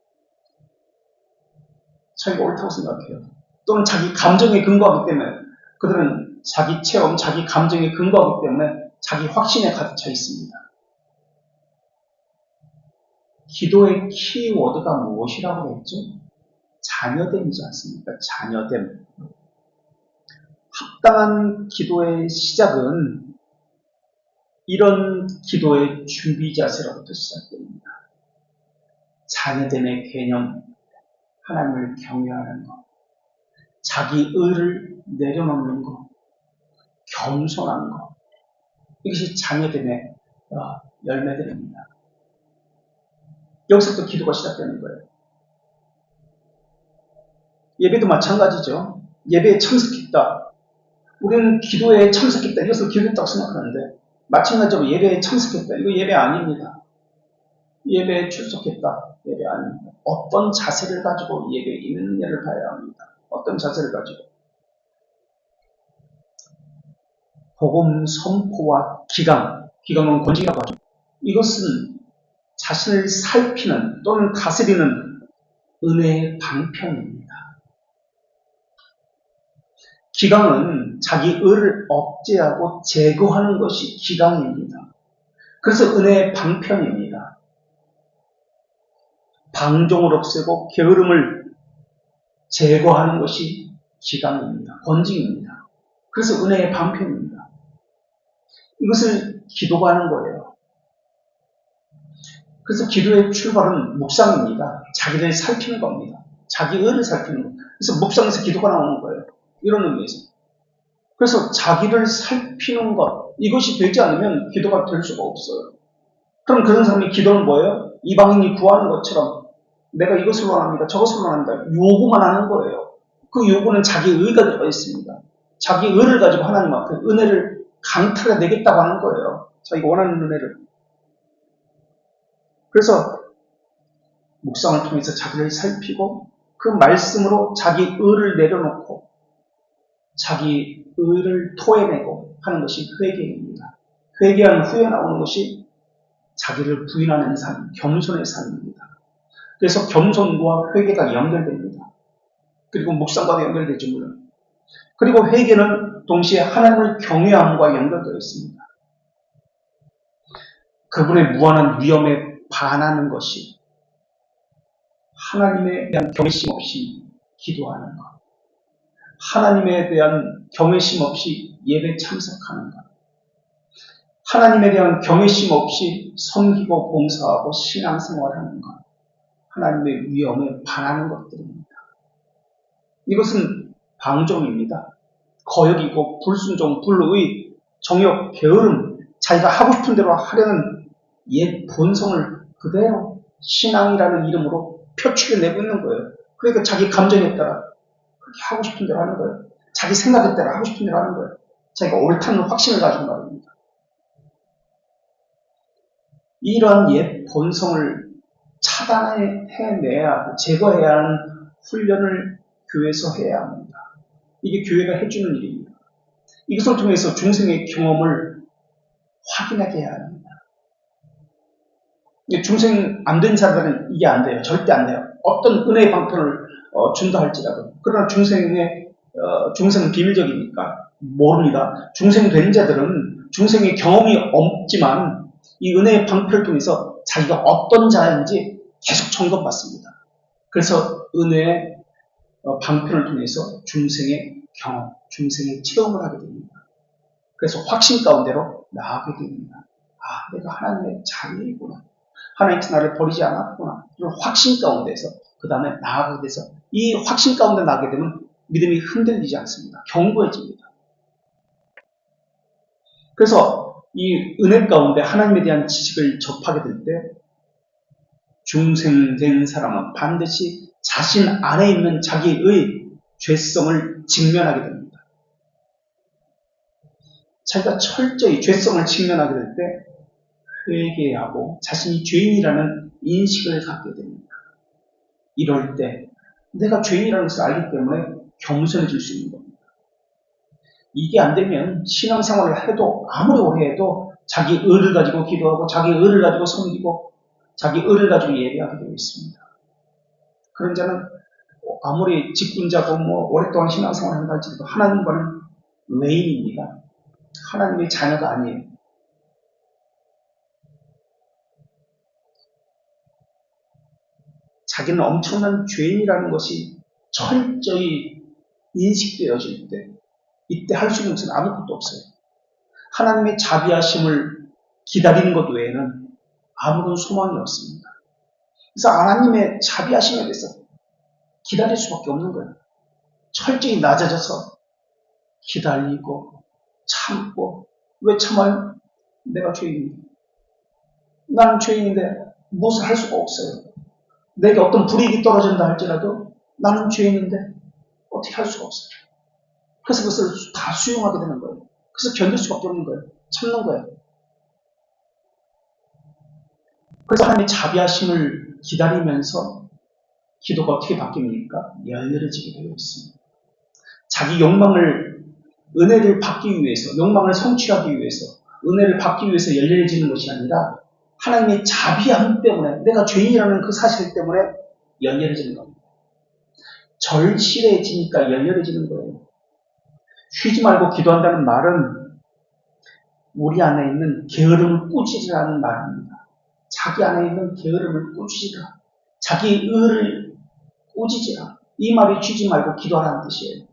자기가 옳다고 생각해요. 또는 자기 감정에 근거하기 때문에 그들은 자기 체험, 자기 감정에 근거하기 때문에 자기 확신에 가득 차 있습니다. 기도의 키워드가 무엇이라고 했죠? 자녀됨이지 않습니까? 자녀됨. 합당한 기도의 시작은 이런 기도의 준비 자세로부터 시작됩니다. 자녀됨의 개념, 하나님을 경외하는 것, 자기 의를 내려놓는 것, 겸손한 것, 이것이 자녀됨의 열매들입니다. 여기서부터 기도가 시작되는 거예요. 예배도 마찬가지죠. 예배에 참석했다. 우리는 기도에 참석했다. 이것을 기도했다고 생각하는데 마찬가지로 예배에 참석했다. 이거 예배 아닙니다. 예배에 출석했다. 예배 아닙니다. 어떤 자세를 가지고 예배에 있느냐를 봐야 합니다. 어떤 자세를 가지고. 복음 선포와 기강은 권징이라고 하죠. 이것은 자신을 살피는 또는 다스리는 은혜의 방편입니다. 기강은 자기 의를 억제하고 제거하는 것이 기강입니다. 그래서 은혜의 방편입니다. 방종을 없애고 게으름을 제거하는 것이 기강입니다. 권징입니다. 그래서 은혜의 방편입니다. 이것을 기도가 하는 거예요. 그래서 기도의 출발은 묵상입니다. 자기를 살피는 겁니다. 자기 의를 살피는 겁니다. 그래서 묵상에서 기도가 나오는 거예요. 이런 의미에서. 그래서 자기를 살피는 것, 이것이 되지 않으면 기도가 될 수가 없어요. 그럼 그런 사람이 기도는 뭐예요? 이방인이 구하는 것처럼 내가 이것을 원합니다. 저것을 원합니다. 요구만 하는 거예요. 그 요구는 자기 의가 들어가 있습니다. 자기 의를 가지고 하나님 앞에 은혜를 강탈해 내겠다고 하는 거예요. 자기가 원하는 은혜를. 그래서 묵상을 통해서 자기를 살피고 그 말씀으로 자기 의를 내려놓고 자기 의를 토해내고 하는 것이 회개입니다. 회개한 후에 나오는 것이 자기를 부인하는 삶, 겸손의 삶입니다. 그래서 겸손과 회개가 연결됩니다. 그리고 묵상과도 연결되죠, 물론. 그리고 회개는 동시에 하나님을 경외함과 연결되어 있습니다. 그분의 무한한 위엄에 반하는 것이 하나님에 대한 경외심 없이 기도하는 것, 하나님에 대한 경외심 없이 예배 참석하는 것, 하나님에 대한 경외심 없이 섬기고 봉사하고 신앙생활하는 것, 하나님의 위엄에 반하는 것들입니다. 이것은 방종입니다. 거역이고 불순종, 불의, 정욕, 게으름, 자기가 하고 싶은 대로 하려는 옛 본성을 그대로 신앙이라는 이름으로 표출해내고 있는 거예요. 그러니까 자기 감정에 따라 그렇게 하고 싶은 대로 하는 거예요. 자기 생각에 따라 하고 싶은 대로 하는 거예요. 자기가 옳다는 확신을 가지고 말입니다. 이러한 옛 본성을 차단해내야, 제거해야 하는 훈련을 교회에서 해야 합니다. 이게 교회가 해주는 일입니다. 이것을 통해서 중생의 경험을 확인하게 해야 합니다. 중생 안 된 사람들은 이게 안 돼요. 절대 안 돼요. 어떤 은혜의 방편을 준다 할지라도. 그러나 중생은 비밀적이니까 모릅니다. 중생 된 자들은 중생의 경험이 없지만 이 은혜의 방편을 통해서 자기가 어떤 자인지 계속 점검받습니다. 그래서 은혜의 방편을 통해서 중생의 경험, 중생의 체험을 하게 됩니다. 그래서 확신 가운데로 나아가게 됩니다. 아, 내가 하나님의 자녀이구나. 하나님께서 나를 버리지 않았구나. 이런 확신 가운데서 그 다음에 나아가게 돼서 이 확신 가운데 나게 되면 믿음이 흔들리지 않습니다. 견고해집니다. 그래서 이 은혜 가운데 하나님에 대한 지식을 접하게 될 때 중생된 사람은 반드시 자신 안에 있는 자기의 죄성을 직면하게 됩니다. 자기가 철저히 죄성을 직면하게 될 때 회개하고 자신이 죄인이라는 인식을 갖게 됩니다. 이럴 때 내가 죄인이라는 것을 알기 때문에 겸손해질 수 있는 겁니다. 이게 안 되면 신앙생활을 해도 아무리 오래 해도 자기 의를 가지고 기도하고 자기 의를 가지고 섬기고 자기 의를 가지고 예배하게 되어 있습니다. 그런 자는 아무리 직분자고 오랫동안 신앙생활을 한다 할지라도 하나님과는 외인입니다. 하나님의 자녀가 아니에요. 자기는 엄청난 죄인이라는 것이 철저히 인식되어질 때 이때 할 수 있는 것은 아무것도 없어요. 하나님의 자비하심을 기다리는 것 외에는 아무런 소망이 없습니다. 그래서 하나님의 자비하심에 대해서 기다릴 수밖에 없는 거예요. 철저히 낮아져서 기다리고 참고. 왜 참아요? 내가 죄인인데. 나는 죄인인데 무엇을 할 수가 없어요. 내게 어떤 불이익이 떨어진다 할지라도 나는 죄인인데 어떻게 할 수가 없어요. 그래서 그것을 다 수용하게 되는 거예요. 그래서 견딜 수밖에 없는 거예요. 참는 거예요. 그래서 하나님의 자비하심을 기다리면서 기도가 어떻게 바뀝니까? 열렬해지게 되어 있습니다. 자기 욕망을, 은혜를 받기 위해서, 욕망을 성취하기 위해서, 은혜를 받기 위해서 열렬해지는 것이 아니라 하나님의 자비함 때문에, 내가 죄인이라는 그 사실 때문에 열렬해지는 겁니다. 절실해지니까 열렬해지는 거예요. 쉬지 말고 기도한다는 말은 우리 안에 있는 게으름을 꾸짖으라는 말입니다. 자기 안에 있는 게으름을 꾸짖으라. 자기 의를 꾸짖으라. 이 말이 쉬지 말고 기도하라는 뜻이에요.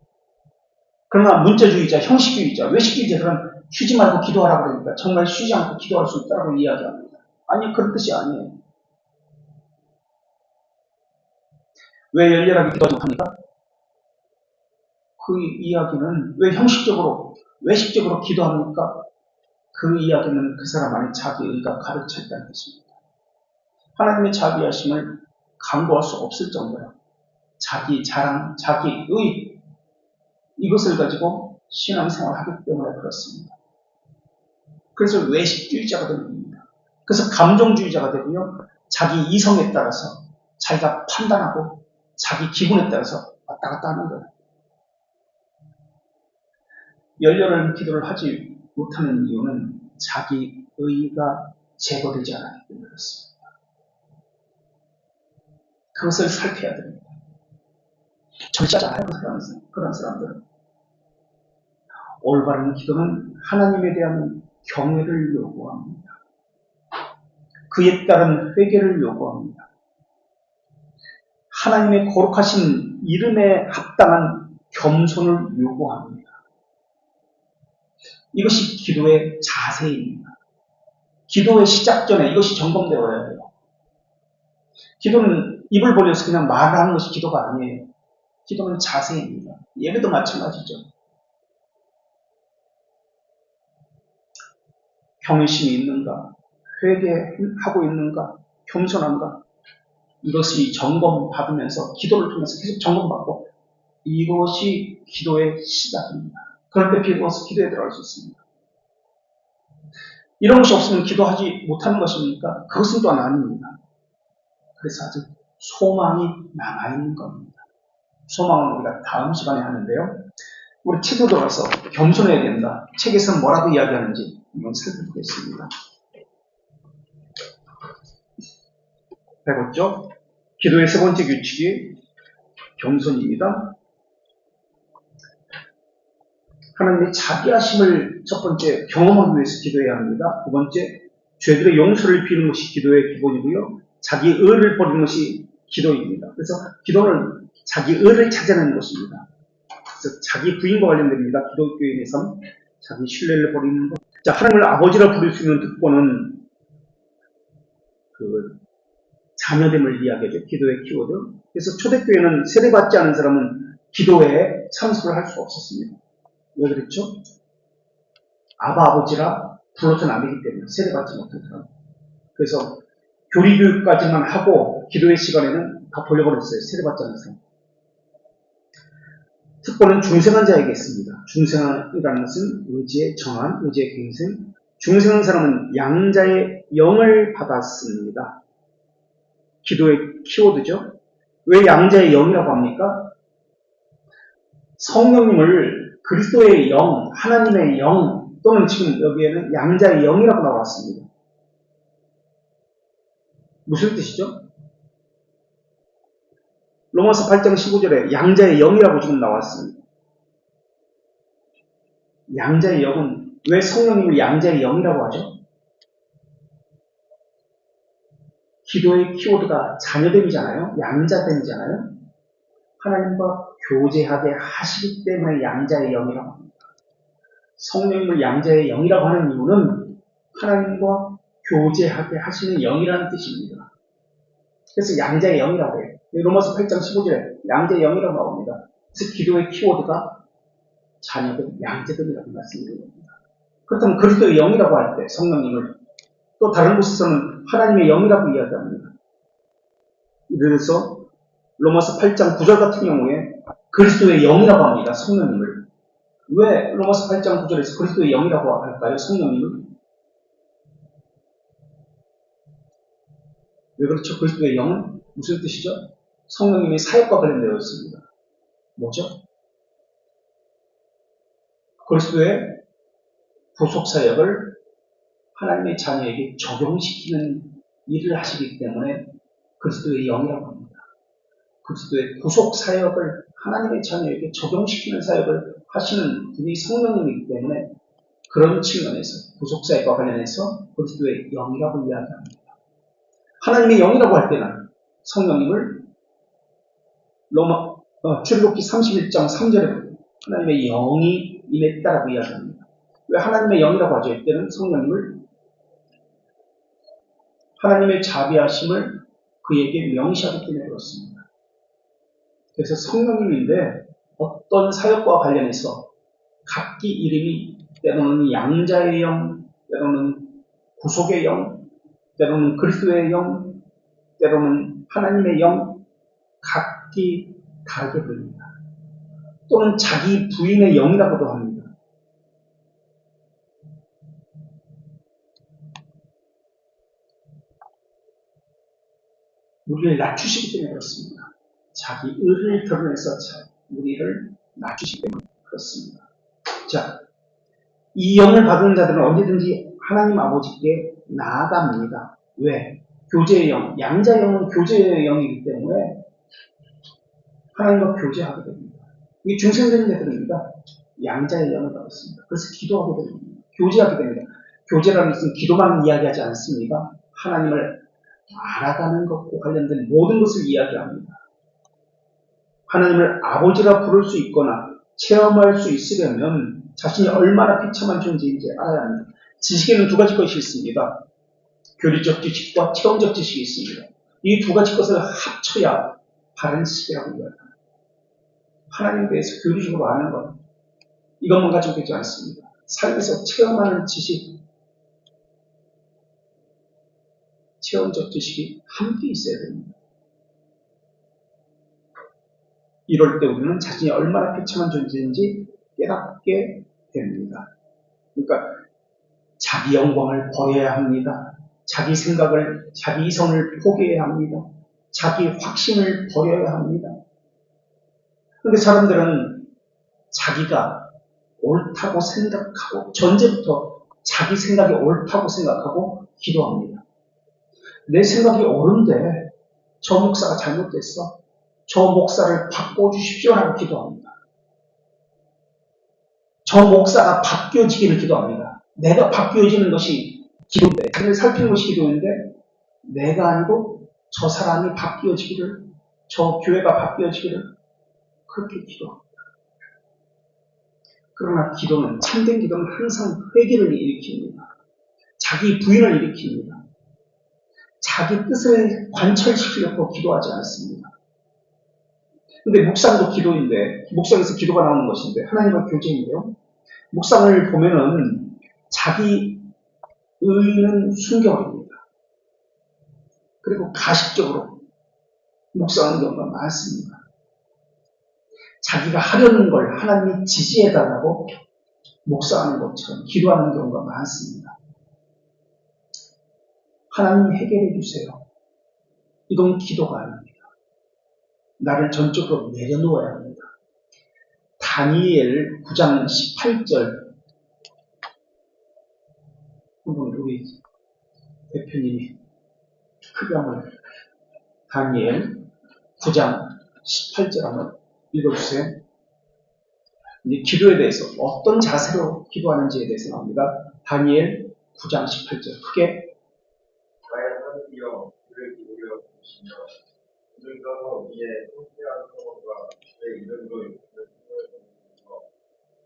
그러나 문자주의자, 형식주의자, 외식주의자들은 쉬지 말고 기도하라고 그러니까 정말 쉬지 않고 기도할 수 있다고 이야기합니다. 아니, 그런 뜻이 아니에요. 왜 열렬하게 기도하지 못합니까? 그 이야기는 왜 형식적으로, 외식적으로 기도합니까? 그 이야기는 그 사람 안에 자기 의가 가득 차 있다는 뜻입니다. 하나님의 자비하심을 강구할 수 없을 정도로 자기 자랑, 자기 의, 이것을 가지고 신앙생활을 하기 때문에 그렇습니다. 그래서 외식주의자가 됩니다. 그래서 감정주의자가 되고요. 자기 이성에 따라서 자기가 판단하고 자기 기분에 따라서 왔다 갔다 하는 거예요. 열렬한 기도를 하지 못하는 이유는 자기 의가 제거되지 않았기 때문에 그렇습니다. 그것을 살펴야 됩니다. 절제하잖아요. 그런 사람들은. 올바른 기도는 하나님에 대한 경외를 요구합니다. 그에 따른 회개를 요구합니다. 하나님의 거룩하신 이름에 합당한 겸손을 요구합니다. 이것이 기도의 자세입니다. 기도의 시작 전에 이것이 점검되어야 돼요. 기도는 입을 벌려서 그냥 말을 하는 것이 기도가 아니에요. 기도는 자세입니다. 예배도 마찬가지죠. 경외심이 있는가? 회개하고 있는가? 겸손한가? 이것이 점검받으면서 기도를 통해서 계속 점검받고 이것이 기도의 시작입니다. 그럴 때 비로소 기도에 들어갈 수 있습니다. 이런 것이 없으면 기도하지 못하는 것입니까? 그것은 또한 아닙니다. 그래서 아직 소망이 남아있는 겁니다. 소망은 우리가 다음 시간에 하는데요. 우리 책으로 들어가서 겸손해야 된다. 책에서는 뭐라고 이야기하는지 한번 살펴보겠습니다. 배웠죠? 기도의 세 번째 규칙이 겸손입니다. 하나님의 자비하심을 첫 번째 경험하기 위해서 기도해야 합니다. 두 번째, 죄들의 용서를 비는 것이 기도의 기본이고요. 자기 의를 버리는 것이 기도입니다. 그래서 기도는 자기 의를 찾아내는 것입니다. 그래서 자기 부인과 관련됩니다. 기독교인의 삶, 자기 신뢰를 버리는 것. 자, 하나님을 아버지라 부를 수 있는 특권은 자녀됨을 이야기하죠. 기도의 키워드. 그래서 초대교회는 세례받지 않은 사람은 기도에 참석을 할 수 없었습니다. 왜 그랬죠? 아버지라 불러서는 안 되기 때문에 세례받지 못한 사람. 그래서 교리교육까지만 하고 기도의 시간에는 다 돌려버렸어요. 세례받지 않은 사람. 특권은 중생한 자에게 있습니다. 중생이라는 것은 의지의 정한, 의지의 갱생. 중생한 사람은 양자의 영을 받았습니다. 기도의 키워드죠. 왜 양자의 영이라고 합니까? 성령님을 그리스도의 영, 하나님의 영, 또는 지금 여기에는 양자의 영이라고 나왔습니다. 무슨 뜻이죠? 로마서 8장 15절에 양자의 영이라고 지금 나왔습니다. 양자의 영은 왜 성령님을 양자의 영이라고 하죠? 기도의 키워드가 자녀됨이잖아요. 양자됨이잖아요. 하나님과 교제하게 하시기 때문에 양자의 영이라고 합니다. 성령님을 양자의 영이라고 하는 이유는 하나님과 교제하게 하시는 영이라는 뜻입니다. 그래서 양자의 영이라고 해요. 로마서 8장 15절에 양자의 영이라고 나옵니다. 그래서 기도의 키워드가 자녀됨, 양자됨이라고 말씀드립니다. 그렇다면 그리스도의 영이라고 할 때 성령님을 또 다른 곳에서는 하나님의 영이라고 이야기합니다. 예를 들어서 로마서 8장 9절 같은 경우에 그리스도의 영이라고 합니다. 성령님을. 왜 로마서 8장 9절에서 그리스도의 영이라고 할까요? 성령님을. 왜 그렇죠? 그리스도의 영은 무슨 뜻이죠? 성령님의 사역과 관련되어 있습니다. 뭐죠? 그리스도의 구속사역을 하나님의 자녀에게 적용시키는 일을 하시기 때문에 그리스도의 영이라고 합니다. 그리스도의 구속사역을 하나님의 자녀에게 적용시키는 사역을 하시는 분이 성령님이기 때문에 그런 측면에서 구속사역과 관련해서 그리스도의 영이라고 이야기합니다. 하나님의 영이라고 할 때는 성령님을 출애굽기 31장 3절에 하나님의 영이 임했다라고 이야기합니다. 왜 하나님의 영이라고 하죠? 이때는 성령님을 하나님의 자비하심을 그에게 명시하기 때문에 그렇습니다. 그래서 성령님인데 어떤 사역과 관련해서 각기 이름이 때로는 양자의 영, 때로는 구속의 영, 때로는 그리스도의 영, 때로는 하나님의 영, 각기 다르게 부릅니다. 또는 자기 부인의 영이라고도 합니다. 우리를 낮추시기 때문에 그렇습니다. 자기 의를 드러내서 우리를 낮추시기 때문에 그렇습니다. 자, 이 영을 받은 자들은 언제든지 하나님 아버지께 나아갑니다. 왜? 교제의 영, 양자의 영은 교제의 영이기 때문에 하나님과 교제하게 됩니다. 이게 중생되는 자들입니다. 양자의 영을 받았습니다. 그래서 기도하게 됩니다. 교제하게 됩니다. 교제라는 것은 기도만 이야기하지 않습니다. 하나님을 알아가는 것과 관련된 모든 것을 이야기합니다. 하나님을 아버지라 부를 수 있거나 체험할 수 있으려면 자신이 얼마나 비참한 존재인지 알아야 합니다. 지식에는 두 가지 것이 있습니다. 교리적 지식과 체험적 지식이 있습니다. 이 두 가지 것을 합쳐야 바른 지식이라고 이야기합니다. 하나님에 대해서 교리적으로 아는 것, 이것만 가지고 되지 않습니다. 삶에서 체험하는 지식, 체험적 지식이 함께 있어야 됩니다. 이럴 때 우리는 자신이 얼마나 비참한 존재인지 깨닫게 됩니다. 그러니까 자기 영광을 버려야 합니다. 자기 생각을, 자기 이성을 포기해야 합니다. 자기 확신을 버려야 합니다. 그런데 사람들은 자기가 옳다고 생각하고, 전제부터 자기 생각이 옳다고 생각하고 기도합니다. 내 생각이 옳은데 저 목사가 잘못됐어. 저 목사를 바꿔주십시오라고 기도합니다. 저 목사가 바뀌어지기를 기도합니다. 내가 바뀌어지는 것이 기도인데, 자기를 살피는 것이 기도인데, 내가 아니고 저 사람이 바뀌어지기를, 저 교회가 바뀌어지기를 그렇게 기도합니다. 그러나 기도는, 참된 기도는 항상 회개를 일으킵니다. 자기 부인을 일으킵니다. 자기 뜻을 관철시키려고 기도하지 않습니다. 근데 묵상도 기도인데, 묵상에서 기도가 나오는 것인데, 하나님과 교제인데요. 묵상을 보면은 자기 의는 순결입니다. 그리고 가식적으로 묵상하는 경우가 많습니다. 자기가 하려는 걸 하나님이 지지해달라고 묵상하는 것처럼 기도하는 경우가 많습니다. 하나님 해결해 주세요. 이건 기도가 아닙니다. 나를 전적으로 내려놓아야 합니다. 다니엘 9장 18절, 우리 대표님이 크게 한번 다니엘 9장 18절 한번 읽어주세요. 이제 기도에 대해서 어떤 자세로 기도하는지에 대해서 나옵니다. 다니엘 9장 18절 크게. 나의 하나님이여 그를 기울여 주시며 오늘 들어서 우리의 통쾌한 소원과 주의 이름으로 이루는 힘을 주셔서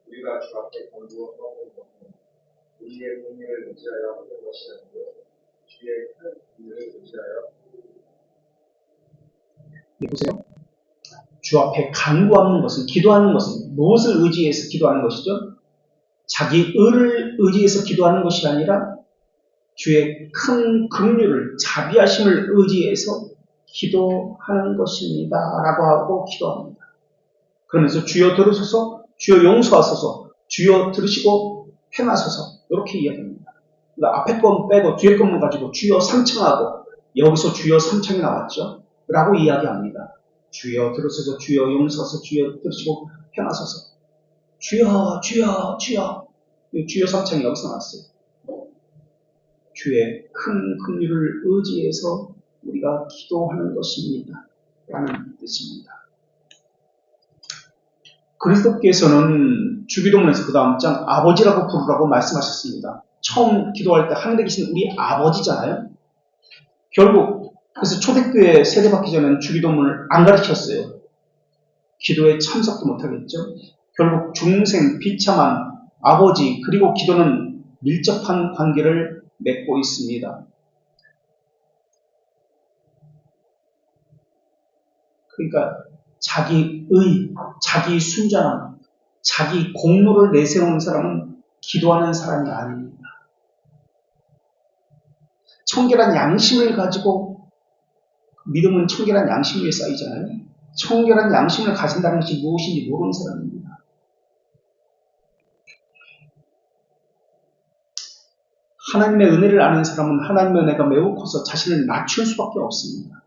우리가 주 앞에 간구하는 것은 우리의 공의를 의지하여 하는 것이 아니고 주의 큰 공의를 의지하여. 보세요. 주 앞에 간구하는 것은, 기도하는 것은 무엇을 의지해서 기도하는 것이죠? 자기 의를 의지해서 기도하는 것이 아니라 주의 큰 긍휼을, 자비하심을 의지해서 기도하는 것입니다. 라고 하고 기도합니다. 그러면서 주여 들으소서, 주여 용서하소서, 주여 들으시고 행하소서, 이렇게 이야기합니다. 그러니까 앞에 건 빼고 뒤에 것만 가지고 주여 삼청하고, 여기서 주여 삼청이 나왔죠. 라고 이야기합니다. 주여 들으소서, 주여 용서하소서, 주여 들으시고 행하소서. 주여, 주여, 주여. 주여 삼청이 여기서 나왔어요. 주의 큰 긍휼을 의지해서 우리가 기도하는 것입니다. 라는 뜻입니다. 그리스도께서는 주기도문에서 그 다음 장 아버지라고 부르라고 말씀하셨습니다. 처음 기도할 때 하늘에 계신 우리 아버지잖아요. 결국 그래서 초대교회 세례받기 전에는 주기도문을 안 가르쳤어요. 기도에 참석도 못하겠죠. 결국 중생, 비참한 아버지, 그리고 기도는 밀접한 관계를 맺고 있습니다. 그러니까 자기 의, 자기 순전함, 자기 공로를 내세우는 사람은 기도하는 사람이 아닙니다. 청결한 양심을 가지고, 믿음은 청결한 양심 위에 쌓이잖아요. 청결한 양심을 가진다는 것이 무엇인지 모르는 사람입니다. 하나님의 은혜를 아는 사람은 하나님의 은혜가 매우 커서 자신을 낮출 수밖에 없습니다.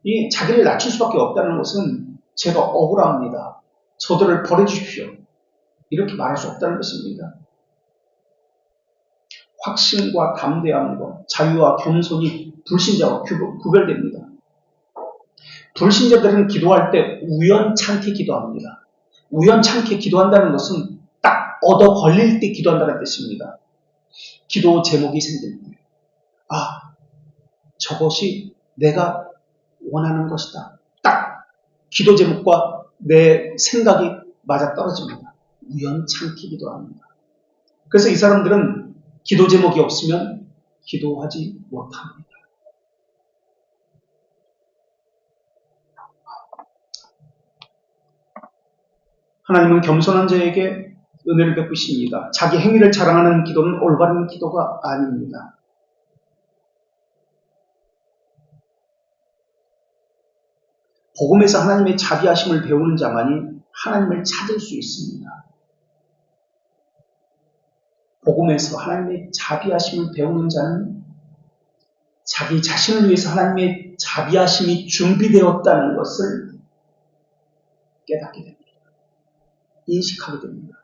이 자기를 낮출 수밖에 없다는 것은 제가 억울합니다. 저들을 버려주십시오. 이렇게 말할 수 없다는 것입니다. 확신과 담대함과 자유와 겸손이 불신자와 구별됩니다. 불신자들은 기도할 때 우연찮게 기도합니다. 우연찮게 기도한다는 것은 딱 얻어 걸릴 때 기도한다는 뜻입니다. 기도 제목이 생길 때, 아, 저것이 내가 원하는 것이다. 딱 기도 제목과 내 생각이 맞아떨어집니다. 우연찮기도 합니다. 그래서 이 사람들은 기도 제목이 없으면 기도하지 못합니다. 하나님은 겸손한 자에게 은혜를 베푸십니다. 자기 행위를 자랑하는 기도는 올바른 기도가 아닙니다. 복음에서 하나님의 자비하심을 배우는 자만이 하나님을 찾을 수 있습니다. 복음에서 하나님의 자비하심을 배우는 자는 자기 자신을 위해서 하나님의 자비하심이 준비되었다는 것을 깨닫게 됩니다. 인식하게 됩니다.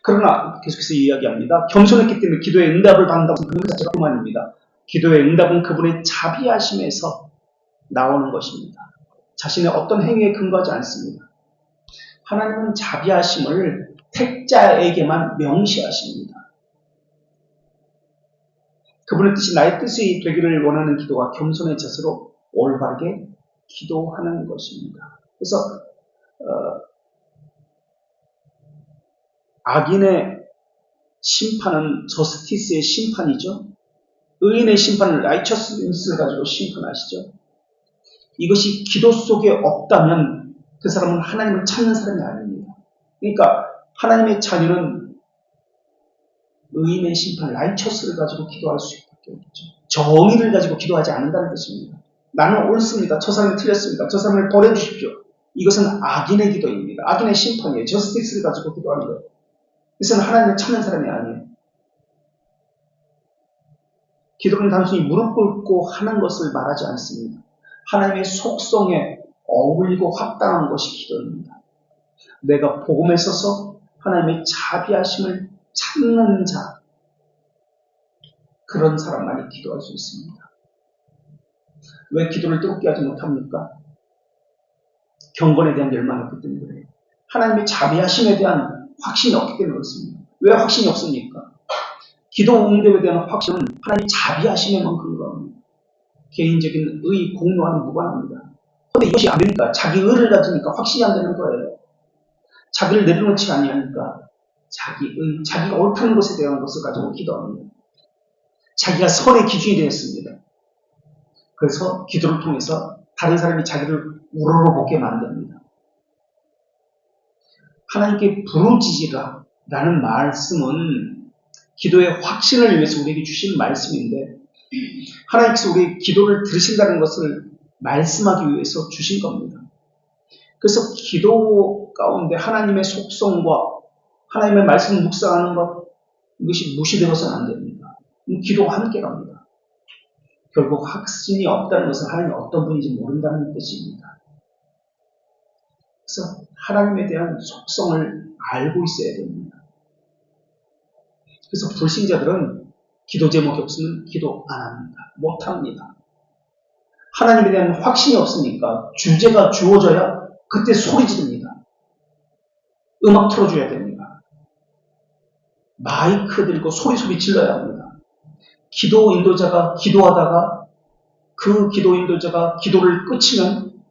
그러나 계속해서 이야기합니다. 겸손했기 때문에 기도의 응답을 받는다고 그 자체가 그만입니다. 기도의 응답은 그분의 자비하심에서 나오는 것입니다. 자신의 어떤 행위에 근거하지 않습니다. 하나님은 자비하심을 택자에게만 명시하십니다. 그분의 뜻이 나의 뜻이 되기를 원하는 기도가 겸손의 자세로 올바르게 기도하는 것입니다. 그래서 악인의 심판은 저스티스의 심판이죠. 의인의 심판은 라이처스니스를 가지고 심판하시죠. 이것이 기도 속에 없다면 그 사람은 하나님을 찾는 사람이 아닙니다. 그러니까 하나님의 자녀는 의인의 심판, 라이처스를 가지고 기도할 수 있밖에 없죠. 정의를 가지고 기도하지 않는다는 뜻입니다. 나는 옳습니다. 저 사람이 틀렸습니다. 저 사람을 버려주십시오. 이것은 악인의 기도입니다. 악인의 심판이에요. 저스티스를 가지고 기도하는 거예요. 이것은 하나님을 찾는 사람이 아니에요. 기도는 단순히 무릎 꿇고 하는 것을 말하지 않습니다. 하나님의 속성에 어울리고 합당한 것이 기도입니다. 내가 복음에 서서 하나님의 자비하심을 찾는 자, 그런 사람만이 기도할 수 있습니다. 왜 기도를 뜨겁게 하지 못합니까? 경건에 대한 열망이 없기 때문에 그래요. 하나님의 자비하심에 대한 확신이 없기 때문에 그렇습니다. 왜 확신이 없습니까? 기도 응답에 대한 확신은 하나님의 자비하심에만 근거합니다. 개인적인 의, 공로와는 무관합니다. 그런데 이것이 안 되니까 자기 의를 가지니까 확신이 안 되는 거예요. 자기를 내려놓지 아니하니까 자기 의, 자기가 옳다는 것에 대한 것을 가지고 기도합니다. 자기가 선의 기준이 되었습니다. 그래서 기도를 통해서 다른 사람이 자기를 우러러보게 만듭니다. 하나님께 부르짖으라 라는 말씀은 기도의 확신을 위해서 우리에게 주신 말씀인데 하나님께서 우리 기도를 들으신다는 것을 말씀하기 위해서 주신 겁니다. 그래서 기도 가운데 하나님의 속성과 하나님의 말씀을 묵상하는 것, 이것이 무시되어서는 안 됩니다. 기도가 함께 갑니다. 결국 확신이 없다는 것은 하나님이 어떤 분인지 모른다는 뜻입니다. 그래서 하나님에 대한 속성을 알고 있어야 됩니다. 그래서 불신자들은 기도 제목이 없으면 기도 안 합니다. 못 합니다. 하나님에 대한 확신이 없으니까 주제가 주어져야 그때 소리 지릅니다. 음악 틀어줘야 됩니다. 마이크 들고 소리 질러야 합니다. 기도 인도자가 기도하다가 그 기도 인도자가 기도를 끝이면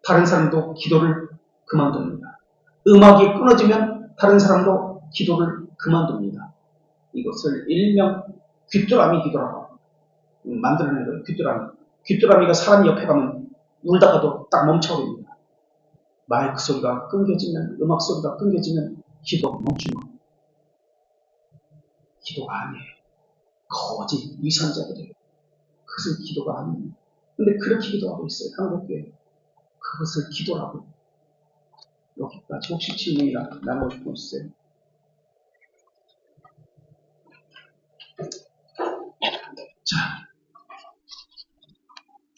다른 사람도 기도를 그만둡니다. 음악이 끊어지면 다른 사람도 기도를 그만둡니다. 이것을 일명 귀뚜라미 기도라고 만들어낸 거예요. 귀뚜라미. 귀뚜라미가 사람 옆에 가면 울다가도 딱 멈춰버립니다. 마이크 소리가 끊겨지면, 음악 소리가 끊겨지면 기도 멈추는 겁니다. 기도가 아니에요. 거짓 위선자들이에요. 그것은 기도가 아닙니다. 근데 그렇게 기도하고 있어요. 한국교회. 그것을 기도라고. 여기까지 혹시 질문이나 나누고 싶은 거 있어요? 자,